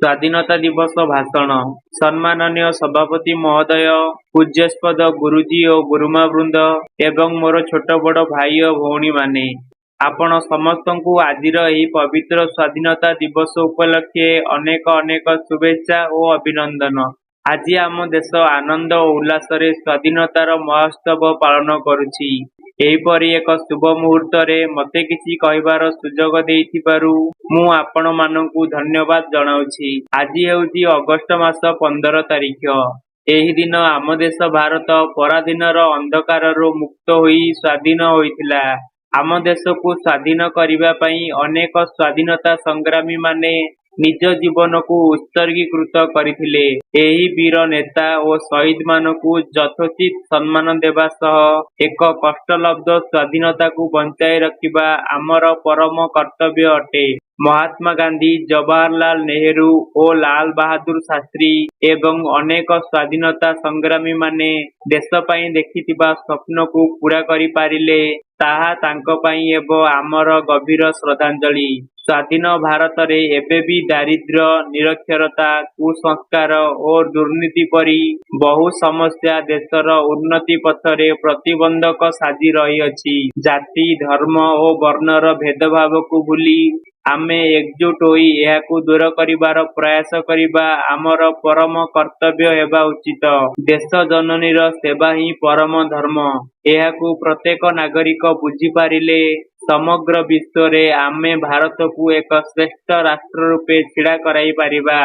ସ୍ୱାଧୀନତା ଦିବସ ଭାଷଣ। ସମ୍ମାନନୀୟ ସଭାପତି ମହୋଦୟ, ପୂଜ୍ୟସ୍ପଦ ଗୁରୁଜୀ ଓ ଗୁରୁମାବୃନ୍ଦ ଏବଂ ମୋର ଛୋଟ ବଡ଼ ଭାଇ ଓ ଭଉଣୀମାନେ, ଆପଣ ସମସ୍ତଙ୍କୁ ଆଜିର ଏହି ପବିତ୍ର ସ୍ୱାଧୀନତା ଦିବସ ଉପଲକ୍ଷେ ଅନେକ ଅନେକ ଶୁଭେଚ୍ଛା ଓ ଅଭିନନ୍ଦନ। ଆଜି ଆମ ଦେଶ ଆନନ୍ଦ ଓ ଉଲ୍ଲାସରେ ସ୍ୱାଧୀନତାର ମହୋତ୍ସବ ପାଳନ କରୁଛି। ଏହିପରି ଏକ ଶୁଭ ମୁହୂର୍ତ୍ତରେ ମୋତେ କିଛି କହିବାର ସୁଯୋଗ ଦେଇଥିବାରୁ ମୁଁ ଆପଣମାନଙ୍କୁ ଧନ୍ୟବାଦ ଜଣାଉଛି। ଆଜି ହେଉଛି ଅଗଷ୍ଟ ମାସ 15 ତାରିଖ। ଏହି ଦିନ ଆମ ଦେଶ ଭାରତ ପରାଧୀନର ଅନ୍ଧକାରରୁ ମୁକ୍ତ ହୋଇ ସ୍ୱାଧୀନ ହୋଇଥିଲା। ଆମ ଦେଶକୁ ସ୍ୱାଧୀନ କରିବା ପାଇଁ ଅନେକ ସ୍ୱାଧୀନତା ସଂଗ୍ରାମୀମାନେ ନିଜ ଜୀବନକୁ ଉତ୍ସର୍ଗୀକୃତ କରିଥିଲେ। ଏହି ବୀର ନେତା ଓ ଶହୀଦମାନଙ୍କୁ ଯଥୋଚିତ ସମ୍ମାନ ଦେବା ସହ ଏକ କଷ୍ଟଲବ୍ଧ ସ୍ୱାଧୀନତାକୁ ବଞ୍ଚାଇ ରଖିବା ଆମର ପରମ କର୍ତ୍ତବ୍ୟ ଅଟେ। ମହାତ୍ମା ଗାନ୍ଧୀ, ଜବାହରଲାଲ ନେହେରୁ ଓ ଲାଲ ବାହାଦୁର ଶାସ୍ତ୍ରୀ ଏବଂ ଅନେକ ସ୍ୱାଧୀନତା ସଂଗ୍ରାମୀମାନେ ଦେଶ ପାଇଁ ଦେଖିଥିବା ସ୍ୱପ୍ନକୁ ପୂରା କରିପାରିଲେ, ତାହା ତାଙ୍କ ପାଇଁ ହେବ ଆମର ଗଭୀର ଶ୍ରଦ୍ଧାଞ୍ଜଳି। ସ୍ୱାଧୀନ ଭାରତରେ ଏବେ ବି ଦାରିଦ୍ର୍ୟ, ନିରକ୍ଷରତା, କୁସଂସ୍କାର ଓ ଦୁର୍ନୀତି ପରି ବହୁ ସମସ୍ୟା ଦେଶର ଉନ୍ନତି ପଥରେ ପ୍ରତିବନ୍ଧକ ସାଜି ରହିଅଛି। ଜାତି, ଧର୍ମ ଓ ବର୍ଣ୍ଣର ଭେଦଭାବକୁ ଭୁଲି ଆମେ ଏକଜୁଟ ହୋଇ ଏହାକୁ ଦୂର କରିବାର ପ୍ରୟାସ କରିବା ଆମର ପରମ କର୍ତ୍ତବ୍ୟ ହେବା ଉଚିତ। ଦେଶ ଜନନୀର ସେବା ହିଁ ପରମ ଧର୍ମ। ଏହାକୁ ପ୍ରତ୍ୟେକ ନାଗରିକ ବୁଝିପାରିଲେ ସମଗ୍ର ବିଶ୍ୱରେ ଆମେ ଭାରତକୁ ଏକ ଶ୍ରେଷ୍ଠ ରାଷ୍ଟ୍ର ରୂପେ ଛିଡ଼ା କରାଇପାରିବା।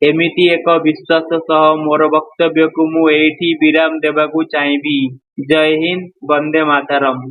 ଏମିତି ଏକ ବିଶ୍ୱାସ ସହ ମୋର ବକ୍ତବ୍ୟକୁ ମୁଁ ଏଇଠି ବିରାମ ଦେବାକୁ ଚାହିଁବି। ଜୟ ହିନ୍ଦ, ବନ୍ଦେ ମାତରମ୍।